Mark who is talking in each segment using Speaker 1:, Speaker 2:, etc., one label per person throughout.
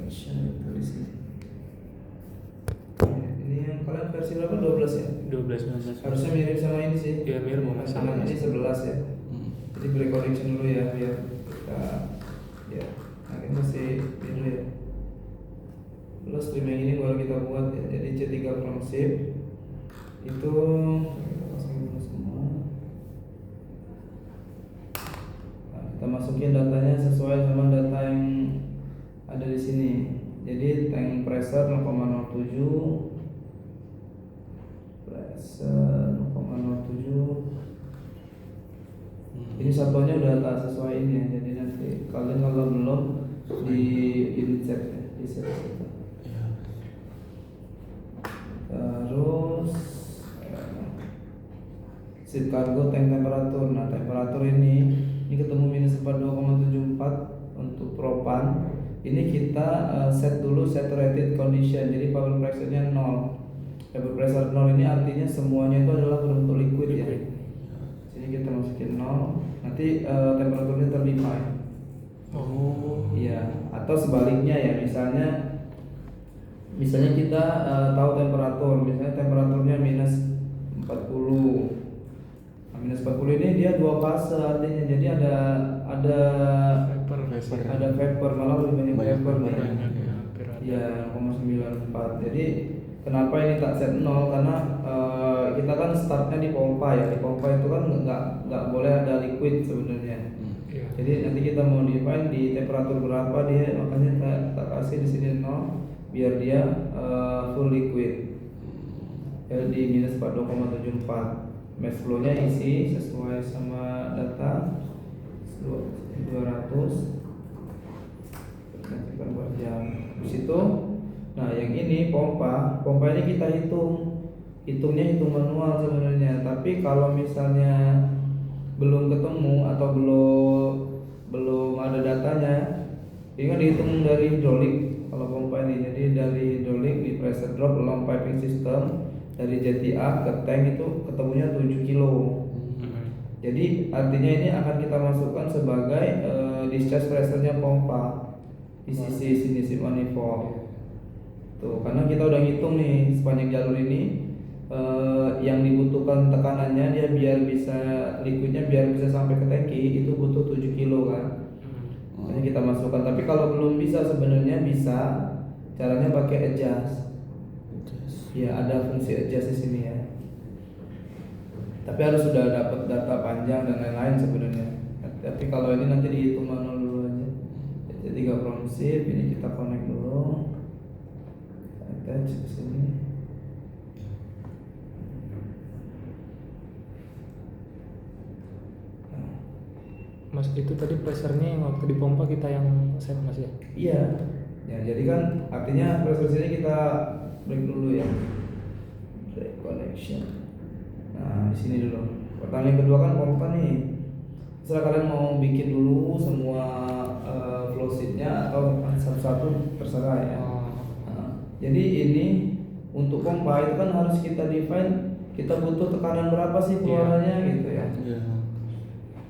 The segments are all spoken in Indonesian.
Speaker 1: connection itu di sini. Ini yang kalian versi berapa? 12 ya?
Speaker 2: 12.
Speaker 1: Harusnya mirip sama ini sih.
Speaker 2: Iya, mirip, sama.
Speaker 1: Ini 11 ya. Jadi break connection dulu ya biar kita ya. Nah, ini masih biru ya. Plus stream yang ini baru kita buat ya. Jadi C3 from zip itu kita masukin dulu semua. Nah, kita masukin datanya sesuai sama data yang ada di sini. Jadi tank pressure 0,07, pressure 0,07. Ini satuannya udah tak sesuai ini ya. Jadi nanti kalian kalau belum dicek ya, di set itu. Terus sheet cargo tank temperatur. Nah, temperatur ini ketemu minus 42,74 untuk propan. Ini kita set dulu saturated condition. Jadi power pressure-nya 0. Power pressure 0 ini artinya semuanya itu adalah berbentuk liquid ya. Jadi kita masukin 0. Nanti temperaturnya terdefine.
Speaker 2: Oh.
Speaker 1: Iya, atau sebaliknya ya, misalnya kita tahu temperatur, misalnya temperaturnya minus 40. Nah, minus 40 ini dia 2 fase artinya, jadi ada vapor, malah lebih banyak vapor nih. Iya, 0,94. Jadi kenapa ini tak set 0? Karena kita kan startnya di pompa ya. Di pompa itu kan nggak boleh ada liquid sebenarnya. Jadi nanti kita mau define di temperatur berapa dia, makanya kita kasih di sini 0 biar dia full liquid. Ya, di minus 42,74. Mass flow-nya isi sesuai sama data 200 per jam. Di situ, nah yang ini pompa ini kita hitungnya hitung manual sebenarnya. Tapi kalau misalnya belum ketemu atau belum ada datanya, ini kan dihitung dari hidrolik kalau pompa ini. Jadi dari hidrolik di pressure drop long piping system dari JTA ke tank itu ketemunya 7 kilo. Jadi artinya ini akan kita masukkan sebagai discharge pressure-nya pompa di sisi sini si manifold. Tuh, karena kita udah ngitung nih sepanjang jalur ini yang dibutuhkan tekanannya dia biar bisa liquidnya biar bisa sampai ke tangki itu butuh 7 kilo kan. Makanya kita masukkan. Tapi kalau belum bisa sebenarnya bisa caranya pakai adjust. Ya, ada fungsi adjust di sini ya. Tapi harus sudah dapat data panjang dan lain-lain sebenarnya. Tapi kalau ini nanti dihitung manual dulu aja. Jadi 3 from zip ini kita connect dulu. Attach ke sini.
Speaker 2: Mas, itu tadi pressure-nya yang waktu di pompa kita yang set Mas ya?
Speaker 1: Iya. Ya, jadi kan artinya pressure sini kita break dulu ya. Break connection. Nah, di sini dulu. Pertanyaan yang kedua kan pompa nih. Setelah kalian mau bikin dulu semua flow sheet-nya atau satu-satu terserah ya. Nah, jadi ini untuk pompa itu kan harus kita define kita butuh tekanan berapa sih keluarannya gitu ya.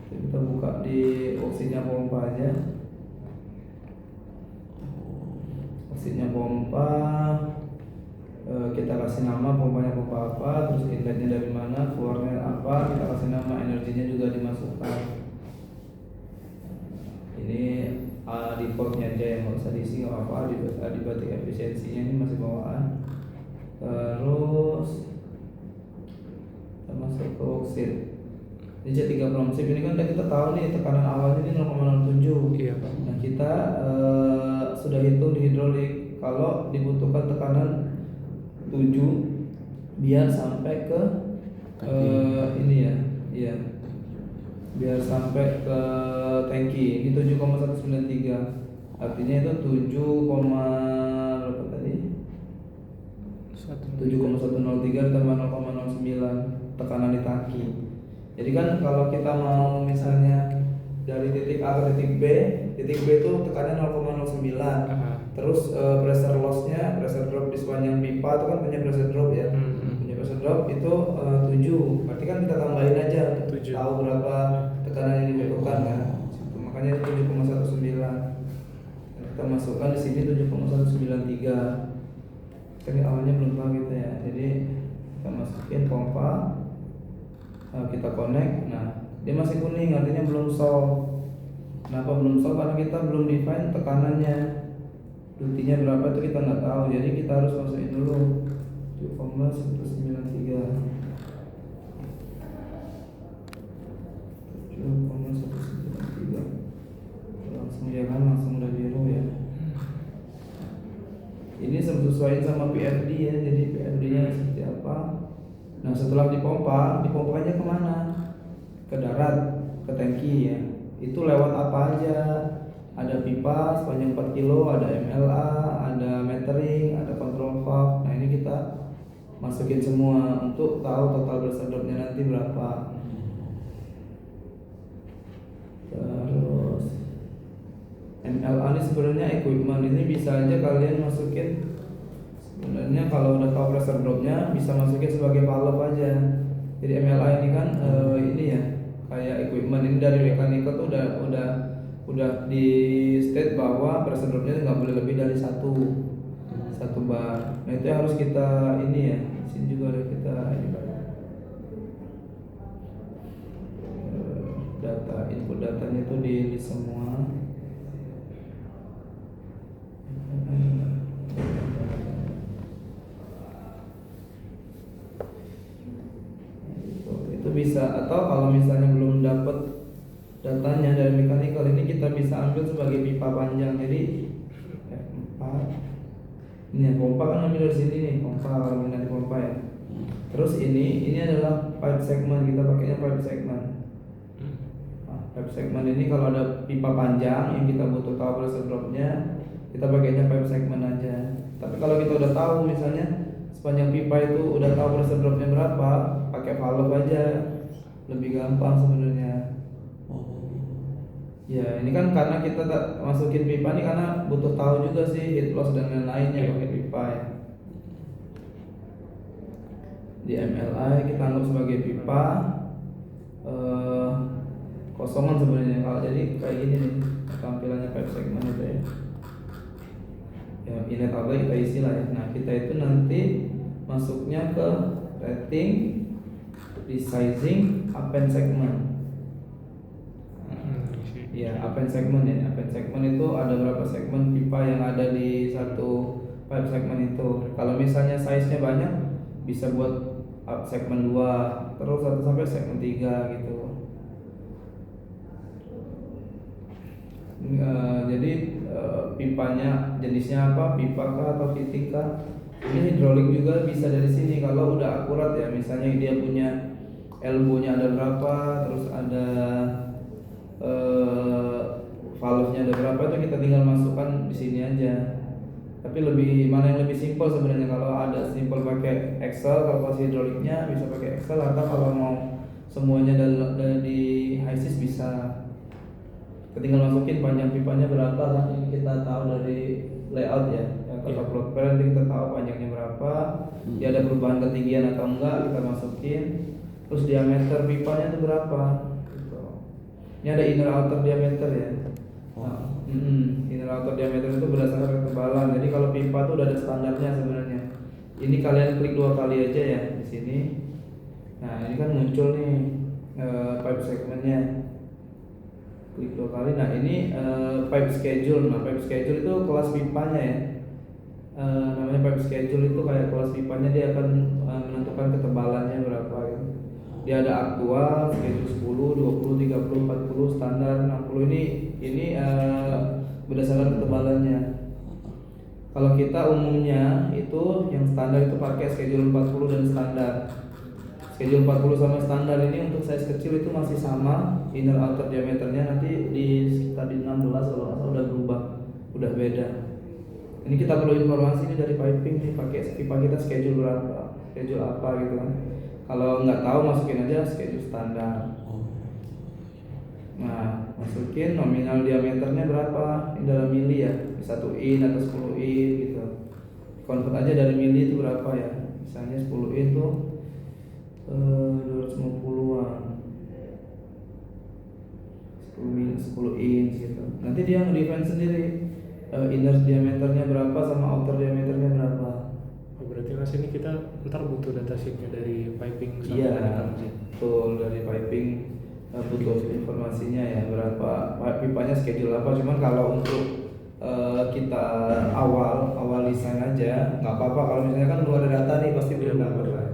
Speaker 1: Kita buka di opsinya pompa aja. Opsinya pompa, kita kasih nama pompanya pompa apa, terus inletnya dari mana, keluarnya apa, kita kasih nama, energinya juga dimasukkan. Ini defaultnya aja yang nggak usah diisi nggak apa-apa, dibatik efisiensinya ini masih bawaan. Terus kita masuk ke oxid. Di C3 from zip ini kan kita tahu nih tekanan awalnya ini 0,07.
Speaker 2: Iya, Pak.
Speaker 1: Nah, kita sudah hitung di hidrolik kalau dibutuhkan tekanan 7 biar sampai ke ini ya. Iya. Biar sampai ke tangki. Ini 7,193. Artinya itu 7, berapa tadi? 7,103 tambah 0,09 tekanan di tangki. Jadi kan kalau kita mau misalnya dari titik A ke titik B itu tekanannya 0,09. Terus pressure loss-nya, pressure drop di sepanjang pipa itu kan punya pressure drop ya. Punya pressure drop itu 7. Berarti kan kita tambahin aja untuk tahu berapa tekanan yang dibutuhkan kan. Makanya 7,19. Kita masukkan di sini 7,193. Kan awalnya belum tahu gitu ya. Jadi kita masukin pompa, kita connect. Nah, dia masih kuning, artinya belum solve. Kenapa belum solve? Karena kita belum define tekanannya, dutinya berapa itu kita nggak tahu. Jadi kita harus masukin dulu 7,193. 7,193. Langsung ya kan, langsung udah biru ya. Ini sesuaiin sama PFD ya, jadi PFD nya seperti apa. Nah setelah dipompanya kemana? Ke darat, ke tangki ya. Itu lewat apa aja? Ada pipa sepanjang 4 kilo, ada MLA, ada metering, ada control valve. Nah ini kita masukin semua untuk tahu total pressure dropnya nanti berapa. Terus MLA ini sebenarnya equipment, ini bisa aja kalian masukin. Sebenarnya kalau udah tahu pressure dropnya bisa masukin sebagai valve aja. Jadi MLA ini kan ini ya kayak equipment, ini dari mechanical tuh udah di state bahwa pressure dropnya nggak boleh lebih dari satu bar. Nah itu yang harus kita ini ya, sini juga ada kita ini data, input datanya itu di list semua. Itu bisa, atau kalau misalnya belum dapat datanya dari mechanical, ini kita bisa ambil sebagai pipa panjang. Jadi F4 ini ya, pompa kan ambil dari sini nih, pompa kalau minat pompa ya. Terus ini adalah pipe segment, kita pakainya pipe segment. Nah, pipe segment ini kalau ada pipa panjang yang kita butuh tahu pressure dropnya, kita pakainya pipe segment aja. Tapi kalau kita udah tahu misalnya sepanjang pipa itu udah tahu pressure dropnya berapa, pakai valve aja, lebih gampang sebenarnya. Ya ini kan karena kita tak masukin pipa nih karena butuh tahu juga sih heat loss dan lain-lainnya pakai pipa ya. Di MLI kita anggap sebagai pipa kosongan sebenarnya. Kalau jadi kayak gini nih tampilannya pipe segment itu ya. Ya inlet outlet kita isi lah ya. Nah kita itu nanti masuknya ke rating, resizing, append segment. Ya append segment ya. Append segment itu ada berapa segmen pipa yang ada di satu pipe segment itu. Kalau misalnya size-nya banyak bisa buat segmen 2 terus 1 sampai segmen 3 gitu. Jadi pipanya jenisnya apa, pipa kah atau fitting kah? Ini hidrolik juga bisa dari sini kalau udah akurat ya. Misalnya dia punya elbow-nya ada berapa, terus ada valve-nya ada berapa, itu kita tinggal masukkan di sini aja. Tapi mana yang lebih simpel sebenarnya, kalau ada simpel pakai Excel, kalau pas hidroliknya bisa pakai Excel, atau kalau mau semuanya di HISIS bisa. Tinggal masukin panjang pipanya berapa kan, ini kita tahu dari layout ya. Kalau plot plan kita tahu panjangnya berapa, dia ada perubahan ketinggian atau enggak, kita masukin. Terus diameter pipanya itu berapa gitu. Ini ada inner outer diameter ya. Nah, inner outer diameter itu berdasarkan ketebalan. Jadi kalau pipa itu udah ada standarnya sebenarnya. Ini kalian klik 2 kali aja ya di sini. Nah ini kan muncul nih pipe segmentnya. Klik 2 kali. Nah ini pipe schedule. Nah pipe schedule itu kelas pipanya ya. Namanya pipe schedule itu kayak kelas pipanya, dia akan menentukan ketebalannya berapa gitu. Dia ada aktual, schedule 10, 20, 30, 40, standar 60. Ini berdasarkan ketebalannya. Kalau kita umumnya itu yang standar itu pakai schedule 40 dan standar. Schedule 40 sama standar ini untuk size kecil itu masih sama, inner outer diameternya nanti di sekitar di 16 kalau udah berubah, udah beda. Ini kita perlu informasi ini dari piping nih, pakai pipa kita schedule berapa, schedule apa gitu kan. Kalau nggak tahu masukin aja schedule standar. Nah masukin nominal diameternya berapa, ini dalam mili ya, 1 in atau 10 in gitu. Convert aja dari mili itu berapa ya, misalnya 10 in tuh 250-an, 10 inch gitu. Nanti dia ngedefine sendiri inner diameternya berapa sama outer diameternya berapa.
Speaker 2: Oh, berarti mas ini kita ntar butuh data sheetnya dari piping sama
Speaker 1: Iya,
Speaker 2: dari kamar.
Speaker 1: betul, dari piping butuh informasinya ya, berapa pipanya, schedule apa. Cuman kalau untuk kita awal desain aja nggak apa-apa. Kalau misalnya kan belum ada data nih, pasti belum dapat kan.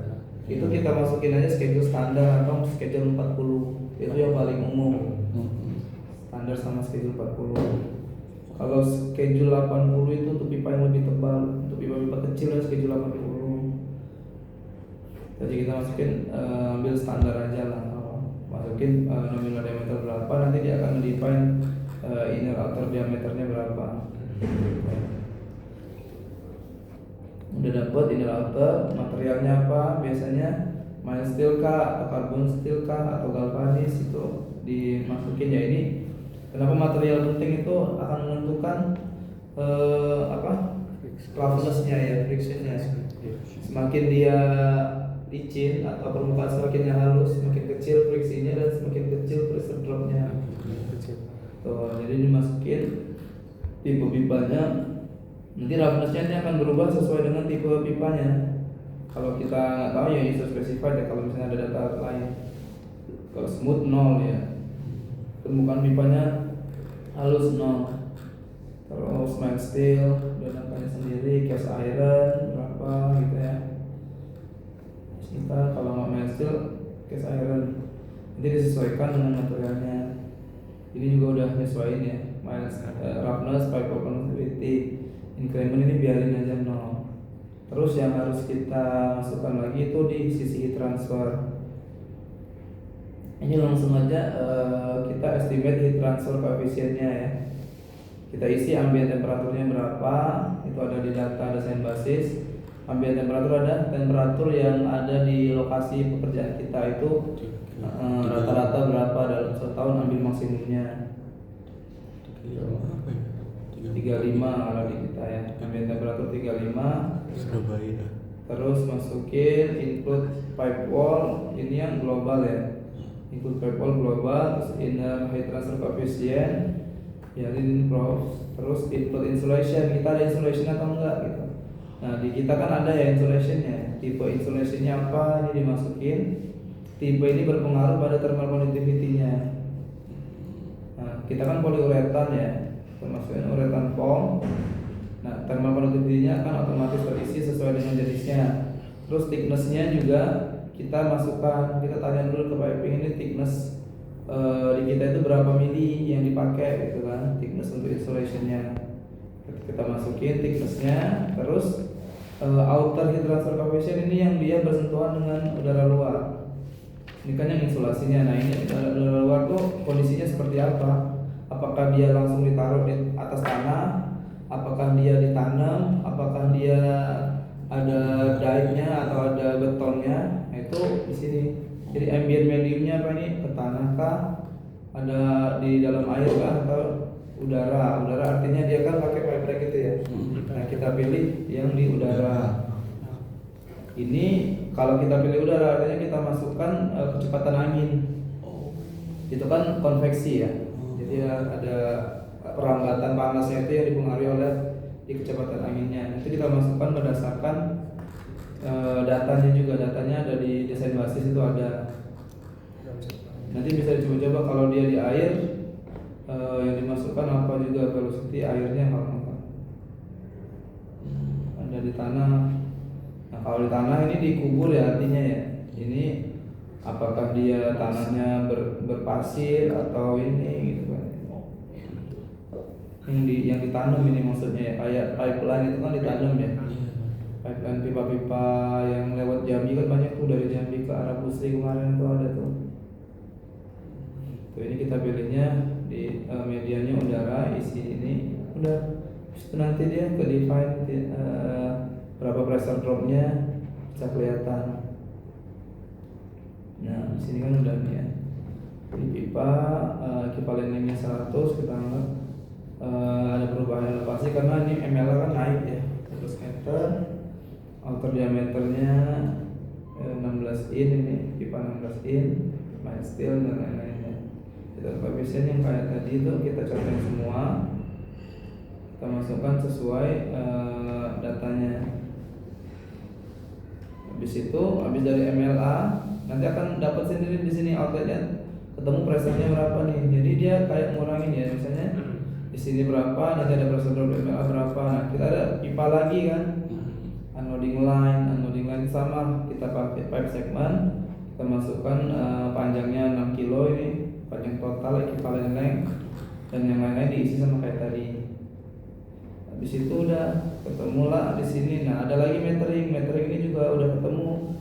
Speaker 1: Itu kita masukin aja schedule standar atau schedule 40. Itu yang paling umum. Standar sama schedule 40. Kalau schedule 80 itu untuk pipa yang lebih tebal, untuk pipa-pipa kecil ya schedule 80. Jadi kita masukin ambil standar aja lah. Masukin nominal diameter berapa, nanti dia akan define inner outer diameternya berapa. Udah dapet inner outer, materialnya apa, biasanya mild steel kah, atau carbon steel kah, atau galvanis, itu dimasukin ya. Ini kenapa material penting, itu akan menentukan roughness-nya ya, frictionnya. Semakin dia licin atau permukaan semakin halus, semakin kecil friksinya dan semakin kecil pressure dropnya. Tuh, jadi dimasukin tipe pipanya. Nanti roughness-nya ini akan berubah sesuai dengan tipe pipanya. Kalau kita nggak tahu ya ISO specified ya, kalau misalnya ada data lain. Kalau smooth 0 ya, permukaan pipanya halus 0. Terus mild steel dan angkanya sendiri, cast iron berapa gitu ya. Kita kalau nggak mild steel, cast iron, nanti disesuaikan dengan materialnya. Ini juga udah nyesuaiin ya, mild roughness, pipe conductivity, increment ini biarin aja 0. Terus yang harus kita masukkan lagi itu di sisi heat transfer. Ini langsung aja kita estimate heat transfer koefisiennya ya. Kita isi ambient temperaturnya berapa, itu ada di data desain basis. Ambient temperatur ada temperatur yang ada di lokasi pekerjaan kita itu rata-rata berapa dalam setahun, ambil maksimumnya 35 kalau di kita ya, ambient temperatur 35. Terus masukin include pipe wall, ini yang global ya, include pipe wall global, terus inner heat transfer coefficient ya, in cross. Terus include insulation, kita ada insulation atau enggak gitu. Nah di kita kan ada ya insulationnya, tipe insulationnya apa, ini dimasukin. Tipe ini berpengaruh pada thermal conductivity-nya. Nah kita kan poliuretan ya, termasukin uretan foam. Nah thermal conductivity-nya akan otomatis terisi sesuai dengan jenisnya. Terus thickness-nya juga kita masukkan, kita tanya dulu ke piping ini thickness di kita itu berapa mili yang dipakai gitu kan, thickness untuk insulation-nya. Kita masukin thickness-nya. Terus outer heat transfer coefficient ini yang dia bersentuhan dengan udara luar. Ini kan yang insulasinya. Nah ini udara luar tuh kondisinya seperti apa? Apakah dia langsung ditaruh di atas tanah? Apakah dia ditanam? Apakah dia ada dike-nya atau ada betonnya? Nah, itu di sini. Jadi ambient mediumnya apa ini? Ke tanah kah? Ada di dalam air kah? Atau udara? Udara artinya dia kan pakai pipe rack itu ya. Nah kita pilih yang di udara. Ini kalau kita pilih udara artinya kita masukkan kecepatan angin. Itu kan konveksi ya. Jadi ada perlambatan panasnya itu yang dipengaruhi oleh di kecepatan anginnya. Nanti kita masukkan berdasarkan datanya juga. Datanya ada di desain basis itu ada. Nanti bisa dicoba-coba kalau dia di air yang dimasukkan apa juga velocity airnya kalau enggak. Ada di tanah. Nah kalau di tanah ini dikubur ya artinya ya. Ini apakah dia tanahnya berpasir atau ini gitu kan. Yang ditanam ini maksudnya ya, kayak pipeline itu kan ditanam ya. Pipeline pipa-pipa yang lewat Jambi kan banyak tuh, dari Jambi ke arah Pusri kemarin itu ada tuh. Tuh ini kita pilihnya di medianya udara, isi ini udah. Terus nanti dia ke define berapa pressure dropnya bisa kelihatan. Nah di sini kan udah nih ya. Di pipa equivalent-nya 100 kita anggap ada perubahan elevasi karena ini ML kan naik ya 100 meter. Outer diameternya 16 in, ini pipa 16 in, mild steel dan lain-lainnya. Kita koefisien yang kayak tadi itu kita contohin semua. Kita kita masukkan sesuai datanya. Habis dari MLA nanti akan dapat sendiri di sini outletnya, ketemu pressure-nya berapa nih. Jadi dia kayak ngurangin ya, misalnya di sini berapa, nanti ada pressure drop MLA berapa. Nah, kita ada pipa lagi kan, unloading line sama, kita pakai pipe segment, kita masukkan panjangnya 6 kilo ini, panjang total equivalent length, dan yang lain-lain diisi sama kayak tadi. Habis itu udah ketemu lah di sini. Nah, ada lagi metering ini juga udah ketemu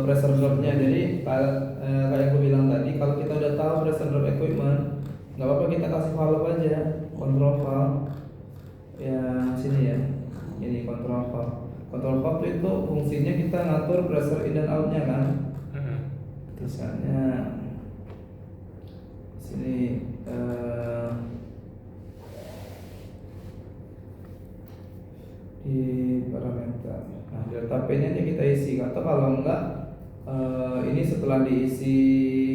Speaker 1: pressure dropnya. Jadi kayak aku bilang tadi, kalau kita udah tahu pressure drop equipment, nggak apa-apa kita kasih valve aja, control valve yang sini ya, ini control valve. Control valve itu fungsinya kita ngatur pressure in dan outnya kan. Misalnya sini di parameter. Nah, delta P-nya kita isi, atau kalau enggak ini setelah diisi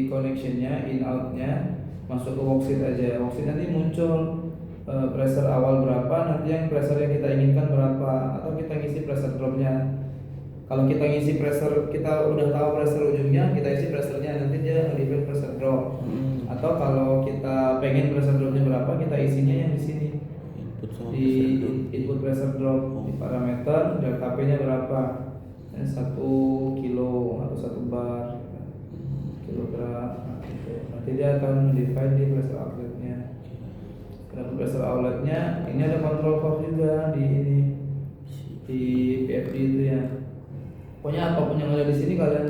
Speaker 1: connectionnya, in outnya, masuk ke worksheet aja. Worksheet nanti muncul pressure awal berapa, nanti yang pressure yang kita inginkan berapa, atau kita ngisi pressure dropnya. Kalau kita ngisi pressure, kita udah tahu pressure ujungnya, kita isi pressure-nya, nanti dia nge-define pressure drop. Atau kalau kita pengen pressure dropnya berapa, kita isinya yang di sini, di input pressure drop, di parameter delta P-nya berapa, 1 kilo atau 1 bar kilogram. Nah, gitu. Nanti dia akan define di pressure outletnya. Dalam pressure outletnya ini ada control valve juga di ini, di PFD itu ya. Pokoknya apapun yang ada di sini kalian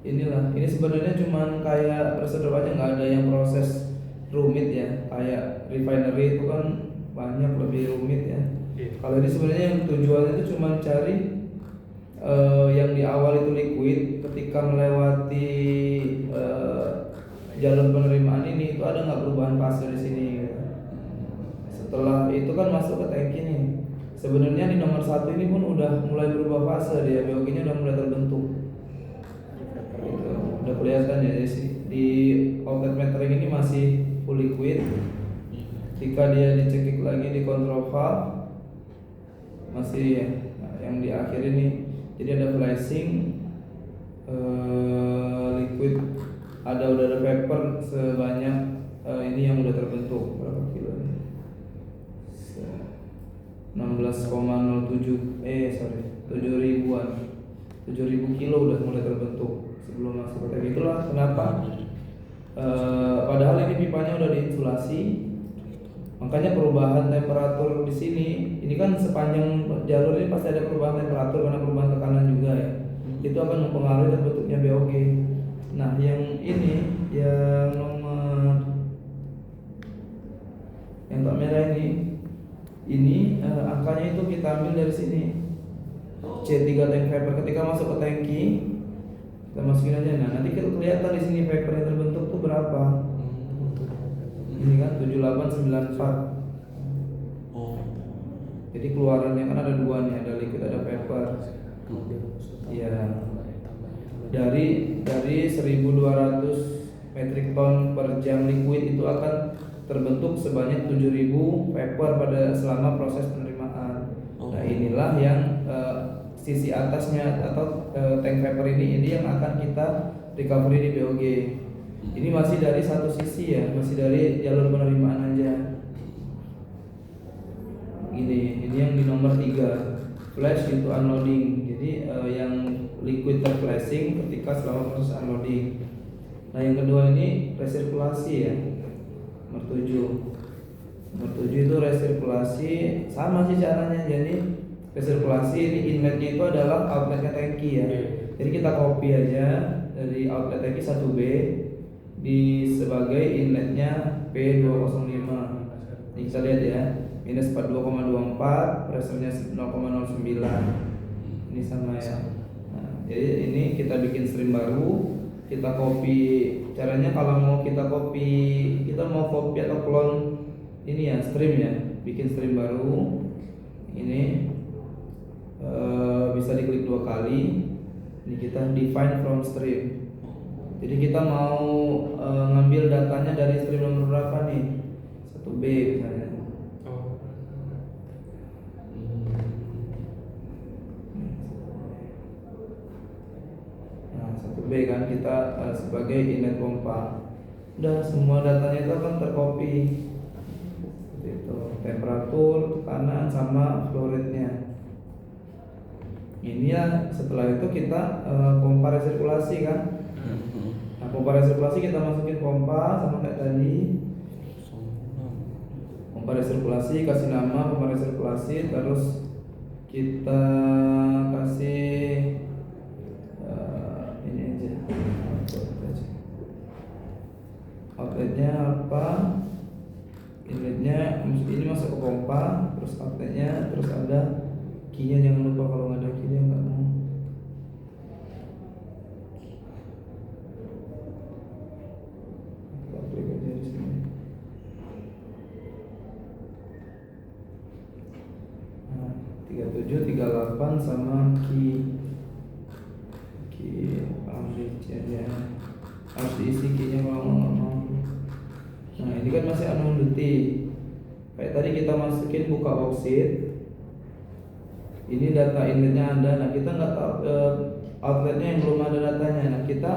Speaker 1: inilah. Ini sebenarnya cuman kayak pressure drop aja, nggak ada yang proses rumit ya. Kayak refinery itu kan banyak lebih rumit ya. Kalau ini sebenarnya yang tujuannya itu cuma cari yang di awal itu liquid, ketika melewati jalur penerimaan ini itu ada nggak perubahan fase di sini gitu. Setelah itu kan masuk ke tangki nih. Sebenarnya di nomor 1 ini pun udah mulai berubah fase, dia BOG-nya udah mulai terbentuk. Gitu. Udah kelihatan ya di outlet metering ini masih full liquid. Jika dia dicekik lagi di control valve masih ya. Nah, yang di akhir ini jadi ada flashing liquid, udah ada vapor sebanyak ini yang udah terbentuk berapa kilo ini? 16,07 7 ribuan, 7.000 kilo udah mulai terbentuk sebelum masuk ke itulah kenapa padahal ini pipanya udah diinsulasi. Makanya perubahan temperatur di sini, ini kan sepanjang jalur ini pasti ada perubahan temperatur karena perubahan tekanan juga ya. Itu akan mempengaruhi terbentuknya BOG. Nah, yang ini yang nomor yang tak merah ini angkanya itu kita ambil dari sini. C3 tank vapor ketika masuk ke tangki kita masukin aja. Nah, nanti kelihatan di sini vapor yang terbentuk tuh berapa. Ini kan 7894. Jadi keluarannya kan ada dua nih, ada liquid ada vapor. Iya. Dari 1.200 metric ton per jam liquid itu akan terbentuk sebanyak 7.000 vapor pada selama proses penerimaan. Nah, inilah yang sisi atasnya atau tank vapor ini yang akan kita recovery di BOG. Ini masih dari satu sisi ya, masih dari jalur penerimaan aja. Ini yang di nomor 3 flash itu unloading. Jadi yang liquid terflashing ketika selama proses unloading. Nah, yang kedua ini resirkulasi ya, nomor 7. Nomor 7 itu resirkulasi, sama sih caranya. Jadi resirkulasi ini inletnya itu adalah outletnya tangki ya. Jadi kita copy aja dari outlet tangki 1B di sebagai inletnya P205. Ini kita lihat ya, minus 42,24, pressurnya 0,09. Ini sama ya. Nah, jadi ini kita bikin stream baru, kita copy. Caranya kalau mau kita copy atau clone ini ya stream ya, bikin stream baru. Ini bisa diklik 2 kali. Ini kita define from stream. Jadi kita mau ngambil datanya dari stream nomor berapa nih? 1B misalnya. B kan kita sebagai inlet pompa. Udah semua datanya itu akan tercopy. Itu temperatur, tekanan sama flow rate-nya. Ini ya setelah itu kita pompa resirkulasi kan. Nah, pompa resirkulasi kita masukin pompa sama kayak tadi. Pompa resirkulasi kasih nama pompa resirkulasi, terus kita kasih ini aja outletnya apa, inletnya ini masuk ke pompa, terus outletnya, terus ada key-nya, jangan lupa kalau nggak ada key-nya nggak mau. Kita klik aja di sini. Nah, 37, 38 sama key aja harus diisi key-nya kalau nggak mau. Nah ini kan masih unknown duty. Kayak tadi kita masukin buka worksheet. Ini data inletnya ada. Nah kita nggak tahu outletnya yang belum ada datanya. Nah kita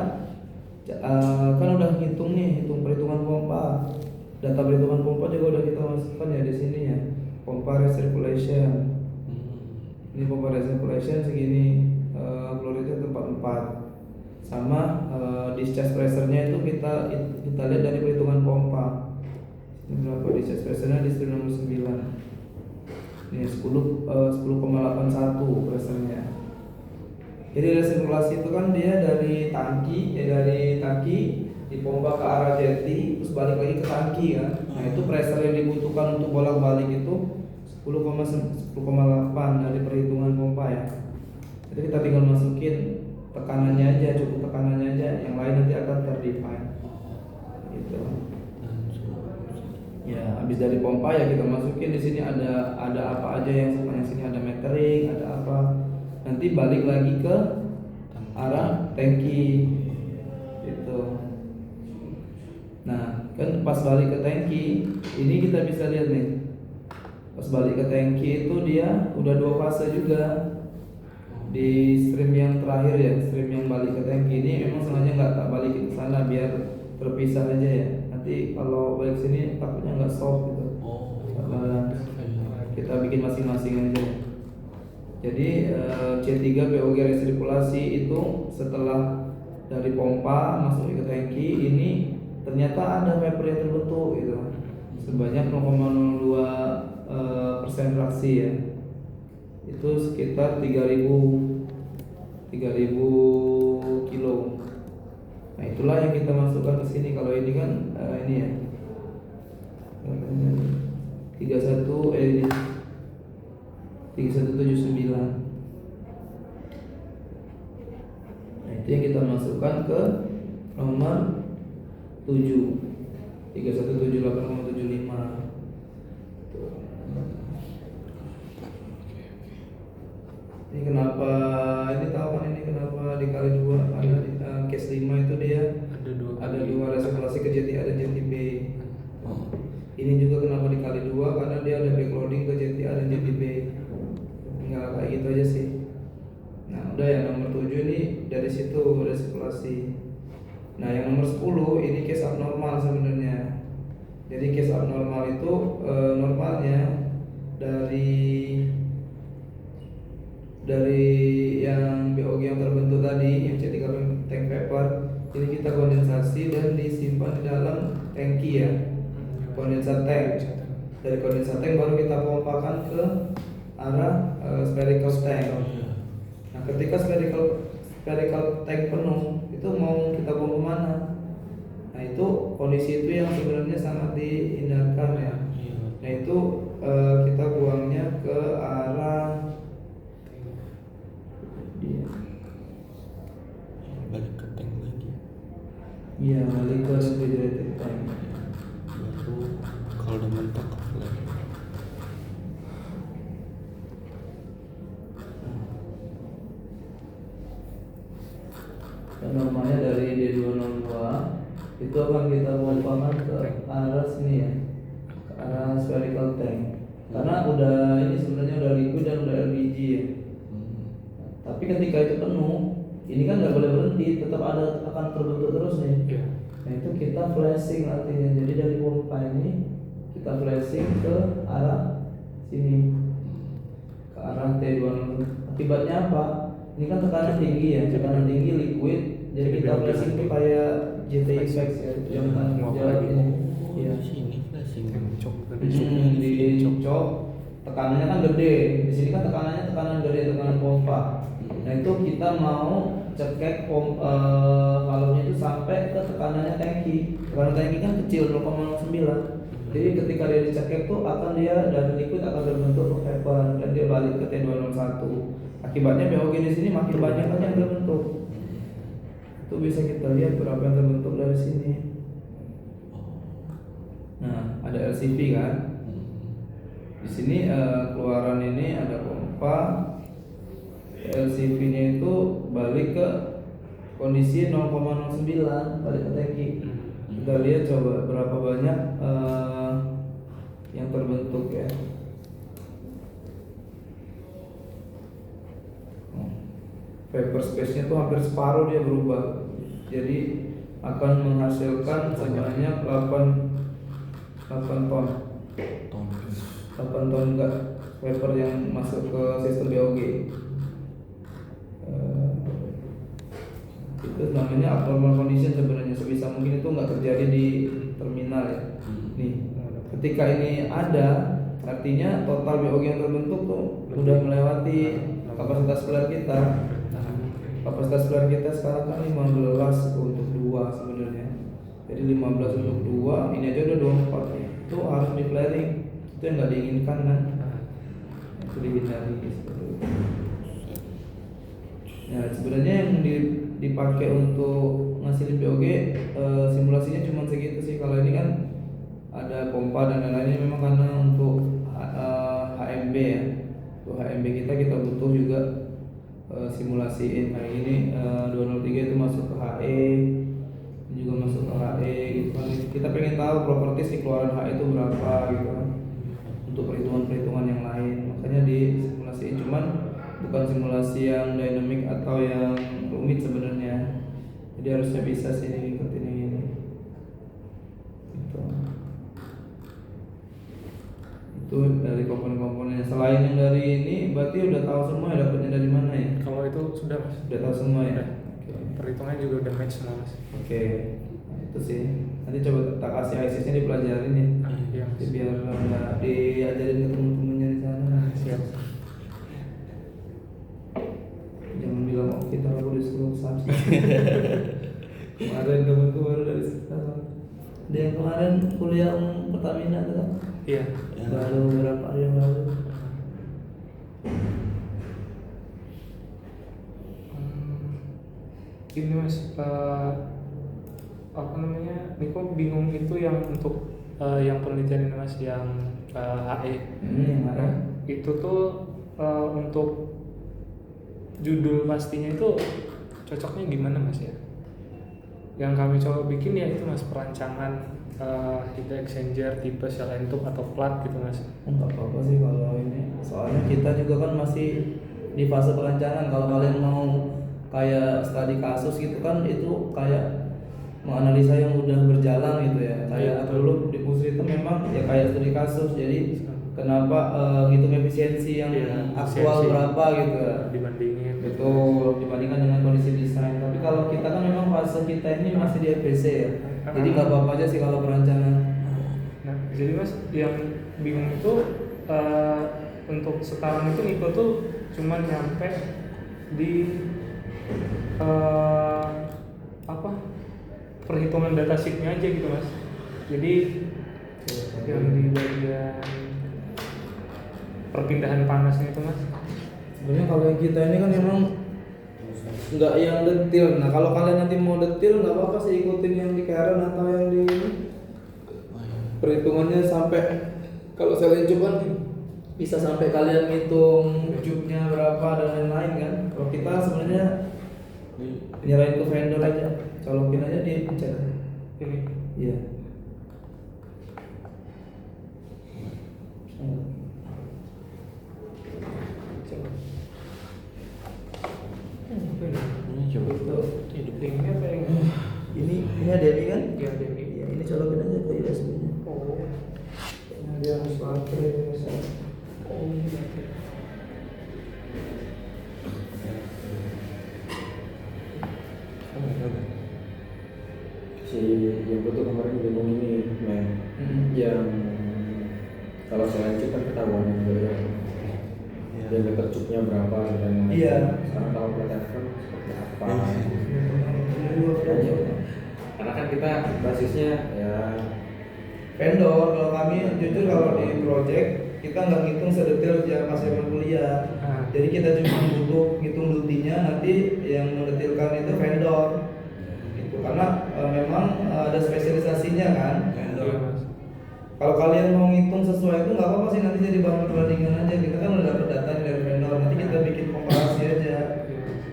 Speaker 1: kan udah hitung nih, hitung perhitungan pompa. Data perhitungan pompa juga udah kita masukkan ya di sini ya. Pompa recirculation. Ini pompa recirculation segini, flow rate-nya 44. Sama discharge pressure-nya itu kita lihat dari perhitungan pompa. Ini berapa discharge pressure-nya di stream nomor 9. Ini 10,81 pressure-nya. Jadi resirkulasi itu kan dia dari tangki dipompa ke arah jeti terus balik lagi ke tangki kan. Nah, itu pressure yang dibutuhkan untuk bolak-balik itu 10,8 dari perhitungan pompa ya. Jadi kita tinggal masukin tekanannya aja, cukup tekanannya aja, yang lain nanti akan terdefine gitu. Ya, habis dari pompa ya kita masukin di sini ada apa aja yang sepanjang sini ada metering, ada apa. Nanti balik lagi ke arah tangki gitu. Nah, kan pas balik ke tangki, ini kita bisa lihat nih. Pas balik ke tangki itu dia udah 2 fase juga. Di stream yang terakhir ya, stream yang balik ke tangki ini memang sengaja nggak tak balikin ke sana biar terpisah aja ya. Nanti kalau balik sini takutnya nggak soft gitu. Karena kita bikin masing-masing aja. Jadi C3 POG resirkulasi itu setelah dari pompa masuk ke tangki ini ternyata ada vapor yang terbentuk gitu sebanyak 0,02% fraksi ya. Itu sekitar 3000 kilo. Nah itulah yang kita masukkan ke sini. Kalau ini kan ini ya 3179. Nah itu yang kita masukkan ke nomor 7 3178,75. Ini kenapa ini tahu kan ini kenapa dikali 2 ada case 5 itu dia ada dua resirkulasi ke jeti A dan jeti B. Ini juga kenapa dikali 2 karena dia ada backloading ke jeti A dan jeti B. Tinggal kayak gitu aja sih. Nah udah ya nomor 7 ini dari situ resirkulasi. Nah yang nomor 10 ini case abnormal sebenarnya. Jadi case abnormal itu normalnya dari yang BOG yang terbentuk tadi yang C3 tank vapor ini kita kondensasi dan disimpan di dalam tangki ya, kondensat tank. Dari kondensat tank baru kita pompakan ke arah spherical tank. Nah ketika spherical tank penuh itu mau kita buang kemana? Nah itu kondisi itu yang sebenarnya sangat dihindarkan ya. Nah itu kita buangnya ke arah
Speaker 3: balik ke tank lagi.
Speaker 1: Iya, balik ke refrigerated tank.
Speaker 3: Baru kalau udah mentok lagi.
Speaker 1: Dan normalnya dari D202 itu akan kita pompakan ke arah sini ya, ke arah spherical tank. Karena udah ini sebenarnya udah liquid dan udah LPG ya. Tapi ketika itu penuh, ini kan nggak boleh berhenti, tetap akan terbentuk terus nih.
Speaker 2: Iya.
Speaker 1: Nah itu kita flashing artinya, jadi dari pompa ini kita flashing ke arah sini, ke arah T20. Akibatnya apa? Ini kan tekanan tinggi ya, tekanan tinggi liquid, jadi kita flashing itu kayak GT effect ya, yang jalan ini. Iya.
Speaker 3: Di sini flashing.
Speaker 2: Cok.
Speaker 1: Di cok tekanannya kan gede, di sini kan tekanannya tekanan gede, tekanan pompa. Nah itu kita mau cekek valve-nya itu sampai ke tekanannya tangki. Tekanan tangki kan kecil 0,09. Jadi ketika dia dicekek tuh akan dia dari liquid akan terbentuk vapor dan dia balik ke T201. Akibatnya BOG di sini makin banyak kan yang terbentuk. Itu bisa kita lihat berapa yang terbentuk dari sini. Nah, ada LCV kan? Di sini keluaran ini ada pompa. LCV-nya itu balik ke kondisi 0,09, balik ke tangki. Kita lihat coba berapa banyak yang terbentuk ya. Vapor space-nya tuh hampir separuh dia berubah. Jadi akan menghasilkan sebanyak 8 ton. 8 ton enggak vapor yang masuk ke sistem BOG. Itu namanya abnormal condition sebenarnya, sebisa mungkin itu nggak terjadi di terminal ya. Nih, ketika ini ada, artinya total BOG yang terbentuk tuh udah melewati kapasitas flare kita. Kapasitas flare kita sekarang kan 15 untuk 2 sebenarnya. Jadi 15 untuk 2, ini aja udah 24 ya. Itu harus di flaring. Itu yang nggak diinginkan kan. Itu dihindari seperti itu. Nah, sebenarnya yang dipakai untuk ngasilin BOG simulasinya cuma segitu sih. Kalau ini kan ada pompa dan lain-lainnya, memang karena untuk HMB ya. Untuk HMB kita butuh juga simulasiin. Nah ini 203 itu masuk ke HE, juga masuk ke HE gitu kan. Kita pengen tahu properties di keluaran HE itu berapa gitu kan, untuk perhitungan-perhitungan yang lain. Makanya disimulasiin, cuman bukan simulasi yang dynamic atau yang rumit sebenarnya. Jadi harusnya bisa sih ngikutin yang ini. Gitu. Itu dari komponen-komponennya. Selain yang dari ini, berarti udah tahu semua ya dapatnya dari mana ya?
Speaker 2: Kalau itu sudah mas.
Speaker 1: Udah tahu semua ya. Oke.
Speaker 2: Perhitungannya juga udah match semua mas.
Speaker 1: Oke. Nah, itu sih. Nanti coba tak kasih ISIS-nya dipelajarin ya.
Speaker 2: Iya mas.
Speaker 1: Jadi biar nggak diajarin ke temen-temennya di sana.
Speaker 2: Siap.
Speaker 1: Jangan bilang oh kita baru disuruh subscribe. Kemarin temenku baru dari sana. Ada yang kemarin kuliah Pertamina tuh kan?
Speaker 2: Iya.
Speaker 1: Baru beberapa hari yang lalu.
Speaker 2: Ini mas, apa namanya? Niko bingung itu yang untuk yang penelitian ini mas, yang HE.
Speaker 1: Yang mana?
Speaker 2: Itu tuh untuk judul pastinya itu cocoknya gimana mas ya? Yang kami coba bikin ya itu mas, perancangan heat exchanger tipe shell end tube atau plat gitu mas.
Speaker 1: Enggak apa-apa sih kalau ini. Soalnya kita juga kan masih di fase perancangan. Kalau kalian mau kayak studi kasus gitu kan, itu kayak menganalisa yang udah berjalan gitu ya. Kayak dulu di Pusri itu memang ya kayak studi kasus. Jadi kenapa ngitung efisiensi yang aktual berapa gitu ya,
Speaker 2: dibandingin.
Speaker 1: Betul, dibandingkan dengan kondisi desain. Tapi kalau kita kan memang fase kita ini masih di FPC ya. Jadi nggak apa-apa aja sih kalau perancangan.
Speaker 2: Nah, jadi mas yang bingung itu untuk sekarang itu Niko tuh cuma nyampe di apa perhitungan data sheetnya aja gitu mas. Jadi yang di bagian perpindahan panasnya itu mas.
Speaker 1: Sebenarnya kalau yang kita ini kan memang nggak yang detail. Nah kalau kalian nanti mau detail nggak apa-apa sih, ikutin yang di Karen atau yang di ini. Perhitungannya sampai kalau saya coba bisa sampai kalian ngitung cube-nya berapa dan lain-lain kan. Kalau kita sebenarnya nyerahin ke vendor aja, colokin aja dia pencet.
Speaker 2: Ini
Speaker 1: Iya.
Speaker 2: apa ini?
Speaker 3: Coba.
Speaker 1: Itu
Speaker 2: Ini apa yang
Speaker 1: ini ada ini kan?
Speaker 2: dia ini?
Speaker 1: Iya, ini colokin aja ke USB-nya.
Speaker 2: Oh,
Speaker 1: Nah, dia harus baterai misalnya.
Speaker 2: oh ini.
Speaker 3: Si yang tuh kemarin bingung ini, men. Yang kalau saya lanjut kan ketahuan yang yang ketercupnya berapa dan
Speaker 1: Iya.
Speaker 3: sekarang kalau kelihatan kan seperti apa.
Speaker 1: Iya.
Speaker 3: Karena kan kita basisnya ya
Speaker 1: Vendor, kalau kami jujur kalau di project kita nggak ngitung sedetail dia pas zaman kuliah.
Speaker 2: Ah.
Speaker 1: Jadi kita cuma butuh ngitung dutinya, nanti yang mendetilkan itu vendor. Gitu. Karena memang ada spesialisasinya kan vendor.
Speaker 2: Iya, Mas.
Speaker 1: Kalau kalian mau ngitung sesuai itu nggak apa-apa sih, nanti jadi bahan perbandingan aja. Kita kan udah dapet data dari vendor, nanti kita bikin komparasi aja.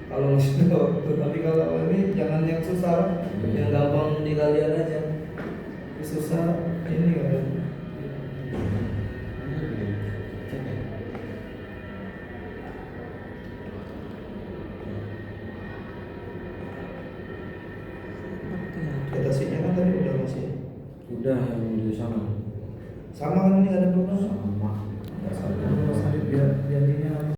Speaker 1: Kalau gitu, tapi kalau ini jangan yang susah, yang gampang di kalian aja. Susah ini kan. Datasinya kan tadi udah masih
Speaker 3: udah yang di sana
Speaker 1: sama kan, ini nggak ada problem.
Speaker 3: sama.
Speaker 1: Mas Adit biar